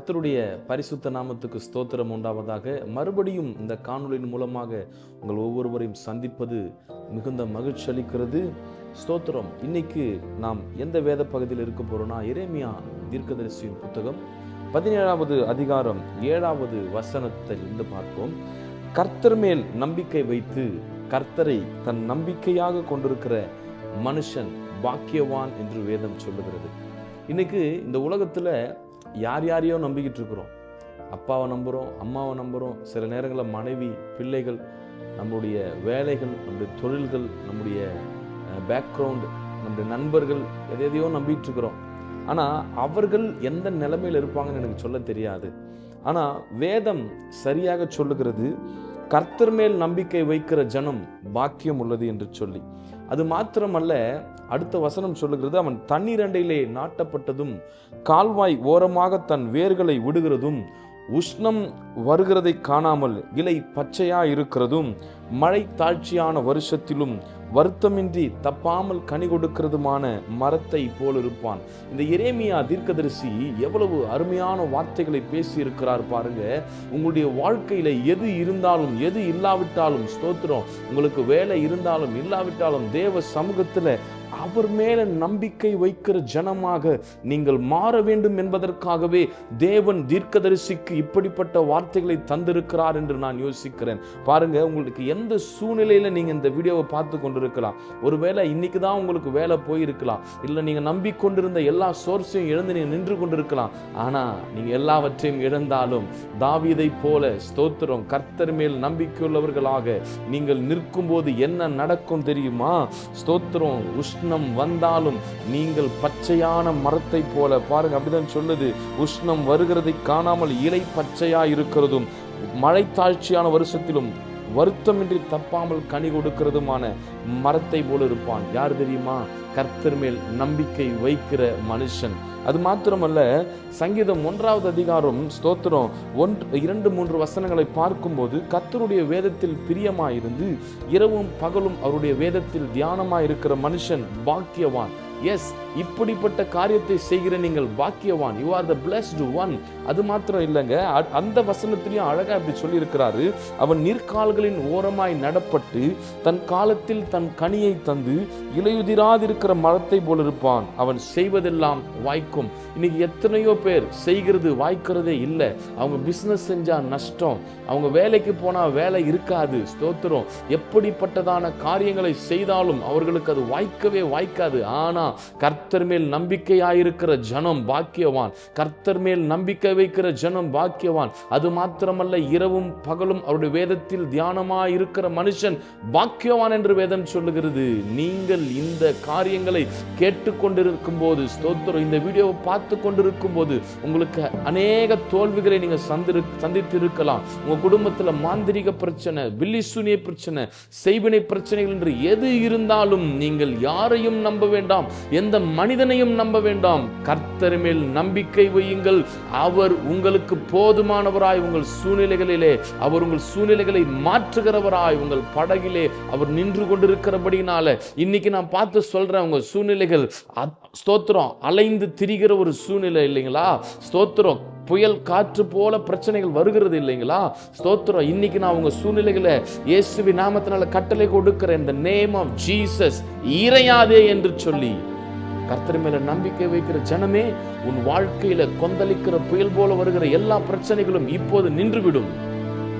கர்த்தருடைய பரிசுத்த நாமத்துக்கு ஸ்தோத்திரம் உண்டாவதாக. மறுபடியும் இந்த காணொளியின் மூலமாக உங்கள் ஒவ்வொருவரையும் சந்திப்பது மிகுந்த மகிழ்ச்சி அளிக்கிறது. ஸ்தோத்திரம். இன்னைக்கு நாம் எந்த வேத பகுதியில் இருக்க போறோம்னா, எரேமியா தீர்க்கதரிசியின் புத்தகம் 17வது அதிகாரம் 7வது வசனத்தில் இருந்து பார்ப்போம். கர்த்தர் மேல் நம்பிக்கை வைத்து கர்த்தரை தன் நம்பிக்கையாக கொண்டிருக்கிற மனுஷன் பாக்கியவான் என்று வேதம் சொல்லுகிறது. இன்னைக்கு இந்த உலகத்துல யாரையோ நம்பிக்கிட்டு இருக்கிறோம். அப்பாவை நம்புகிறோம், அம்மாவை நம்புகிறோம், சில நேரங்களில் மனைவி, பிள்ளைகள், நம்முடைய வேலைகள், நம்முடைய தொழில்கள், நம்முடைய பேக்ரவுண்டு, நம்முடைய நண்பர்கள், எதையோ நம்பிட்டு இருக்கிறோம். ஆனால் அவர்கள் எந்த நிலைமையில் இருப்பாங்கன்னு எனக்கு சொல்ல தெரியாது. ஆனால் வேதம் சரியாக சொல்லுகிறது, கர்த்தர் மேல் நம்பிக்கை வைக்கிற ஜனம் பாக்கியம் உள்ளது என்று சொல்லி. அது மாத்திரமல்ல, அடுத்த வசனம் சொல்லுகிறது, அவன் தண்ணீர் அண்டையிலே நாட்டப்பட்டதும் கால்வாய் ஓரமாக தன் வேர்களை விடுகிறதும் உஷ்ணம் வருகிறதை காணாமல் இலை பச்சையா இருக்கிறதும் மழை தாழ்ச்சியான வருஷத்திலும் வருத்தமின்றி தப்பாமல் கனி கொடுக்கிறதுமான மரத்தை போல் இருப்பான். இந்த எரேமியா தீர்க்கதரிசி எவ்வளவு அருமையான வார்த்தைகளை பேசி இருக்கிறார் பாருங்க. உங்களுடைய வாழ்க்கையில எது இருந்தாலும் எது இல்லாவிட்டாலும் ஸ்தோத்திரம், உங்களுக்கு வேலை இருந்தாலும் இல்லாவிட்டாலும் தேவ சமூகத்துல அவர் மேல நம்பிக்கை வைக்கிற ஜனமாக நீங்கள் மாற வேண்டும் என்பதற்காகவே தேவன் தீர்க்கதரிசிக்கு இப்படிப்பட்ட வார்த்தைகளை தந்திருக்கிறார் என்று நான் யோசிக்கிறேன். பாருங்க, உங்களுக்கு எந்த சூழ்நிலையில நீங்க இந்த வீடியோவை பார்த்து கொண்டிருக்கலாம். ஒருவேளை இன்னைக்கு தான் உங்களுக்கு வேலை போயிருக்கலாம், இல்லை நீங்க நம்பிக்கொண்டிருந்த எல்லா சோர்ஸையும் இழந்து நீங்க நின்று கொண்டிருக்கலாம். ஆனா நீங்க எல்லாவற்றையும் இழந்தாலும் தாவீதை போல ஸ்தோத்திரம், கர்த்தர் மேல் நம்பிக்கையுள்ளவர்களாக நீங்கள் நிற்கும் போது என்ன நடக்கும் தெரியுமா? ஸ்தோத்திரம், உஷ்ணம் வந்தாலும் நீங்கள் பச்சையான மரத்தை போல, பாருங்க அப்படிதான் சொல்லுது, உஷ்ணம் வருகிறதை காணாமல் இலை பச்சையா இருக்கிறதும் மழை தாழ்ச்சியான வருஷத்திலும் வருத்தமின்றி தப்பாமல் கனி கொடுக்கிறதுமான மரத்தை போல இருப்பான். யார் தெரியுமா? கர்த்தர் மேல் நம்பிக்கை வைக்கிற மனுஷன். அது மாத்திரமல்ல, சங்கீதம் 1வது அதிகாரம் ஸ்தோத்திரம் 1-2-3 வசனங்களை பார்க்கும்போது, கர்த்தருடைய வேதத்தில் பிரியமாயிருந்து இரவும் பகலும் அவருடைய வேதத்தில் தியானமாயிருக்கிற மனுஷன் பாக்கியவான். எஸ், இப்படிப்பட்ட காரியத்தை செய்கிற நீங்கள் பாக்கியவான். You are the blessed one. அது மாத்திரம் இல்லைங்க, அந்த வசனத்திலையும் அழகா இப்படி சொல்லி இருக்கிறாரு, அவன் நீர்க்கால்களின் ஓரமாய் நடப்பட்டு தன் காலத்தில் தன் கனியை தந்து இலையுதிராதிருக்கிற மரத்தை போல இருப்பான். அவன் செய்வதெல்லாம் வாய்க்கும். இன்னைக்கு எத்தனையோ பேர் செய்கிறது வாய்க்கிறதே இல்லை. அவங்க பிசினஸ் செஞ்சா நஷ்டம், அவங்க வேலைக்கு போனா வேலை இருக்காது. ஸ்தோத்திரம், எப்படிப்பட்டதான காரியங்களை செய்தாலும் அவர்களுக்கு அது வாய்க்கவே வாய்க்காது. ஆனா கர்த்தர் மேல் நம்பிக்கையாயிருக்கிற ஜனம் பாக்கியவான். கர்த்தர் மேல் நம்பிக்கை வைக்கிற ஜனம் பாக்கியவான். அது மாத்திரமல்ல, இரவும் பகலும் அவருடைய வேதத்தில் தியானமாயிருக்கிற மனுஷன் பாக்கியவான் என்று வேதம் சொல்லுகிறது. நீங்கள் இந்த காரியங்களை கேட்டுக்கொண்டிருக்கும் போது ஸ்தோத்திரம், இந்த வீடியோவை பார்த்து கொண்டிருக்கும் போது உங்களுக்கு அநேக தோல்விகளை நீங்க சந்தித்து இருக்கலாம். உங்க குடும்பத்துல மாந்திரிக பிரச்சனை, வில்லிசூனிய பிரச்சனை, செய்வினை பிரச்சனைகள் என்று எது இருந்தாலும் நீங்கள் யாரையும் நம்ப வேண்டாம், எந்த மனிதனையும் நம்ப வேண்டாம். கர்த்தர் மேல் நம்பிக்கை வையுங்கள். அவர் உங்களுக்கு போதுமானவராய், உங்கள் சூழ்நிலைகளிலே அவர் உங்கள் சூழ்நிலைகளை மாற்றுகிறவராய், உங்கள் படகிலே அவர் நின்று கொண்டிருக்கிறபடினால இன்னைக்கு நான் பார்த்து சொல்றேன், உங்க சூழ்நிலைகள் ஸ்தோத்திரம் அலைந்து திரிகிற ஒரு சூழ்நிலை இல்லைங்களா? ஸ்தோத்திரம், புயல் காற்று போல பிரச்சனைகள் வருகிறது இல்லைங்களா? ஸ்தோத்திரம், இன்னைக்கு நான் உங்க சூழ்நிலைகளை இயேசுவின் நாமத்தினால கட்டளை கொடுக்கிறேன், இந்த நேம் ஆஃப் ஜீசஸ், இறையாதே என்று சொல்லி. கர்த்தர் மேல நம்பிக்கை வைக்கிற ஜனமே, உன் வாழ்க்கையில கொந்தளிக்கிற புயல் போல வருகிற எல்லா பிரச்சனைகளும் இப்போது நின்றுவிடும்.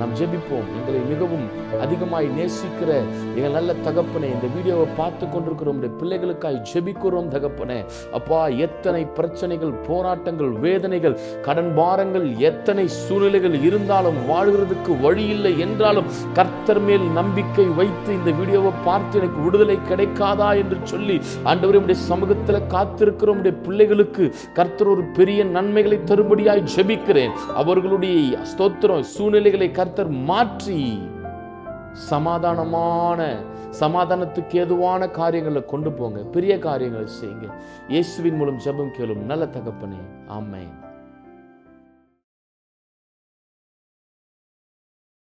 நாம் ஜெபிப்போம். எங்களை மிகவும் அதிகமாய் நேசிக்கிற எங்கள் நல்ல தகப்பனே, இந்த வீடியோவை பார்த்து கொண்டிருக்கிற உங்களுடைய பிள்ளைகளுக்காய் ஜெபிக்கிறோம் தகப்பனே. அப்பா, எத்தனை பிரச்சனைகள், போராட்டங்கள், வேதனைகள், கடன் பாரங்கள், எத்தனை சூழ்நிலைகள் இருந்தாலும் வாழ்கிறதுக்கு வழி இல்லை என்றாலும் கர்த்தர் மேல் நம்பிக்கை வைத்து இந்த வீடியோவை பார்த்து எனக்கு விடுதலை கிடைக்காதா என்று சொல்லி ஆண்டவரே உம்முடைய சமூகத்தில் காத்திருக்கிற உம்முடைய பிள்ளைகளுக்கு கர்த்தர் ஒரு பெரிய நன்மைகளை தரும்படியாய் ஜெபிக்கிறேன். அவர்களுடைய ஸ்தோத்திரம் சூழ்நிலைகளை கர்த்தர் மாற்றி சமாதானத்துக்கு ஏதுவான காரியங்களை கொண்டு போங்க. பெரிய காரியங்களை செய்யுங்க. இயேசுவின் மூலம் ஜெபம் கேளும் நல்ல தகப்பனே, ஆமென்.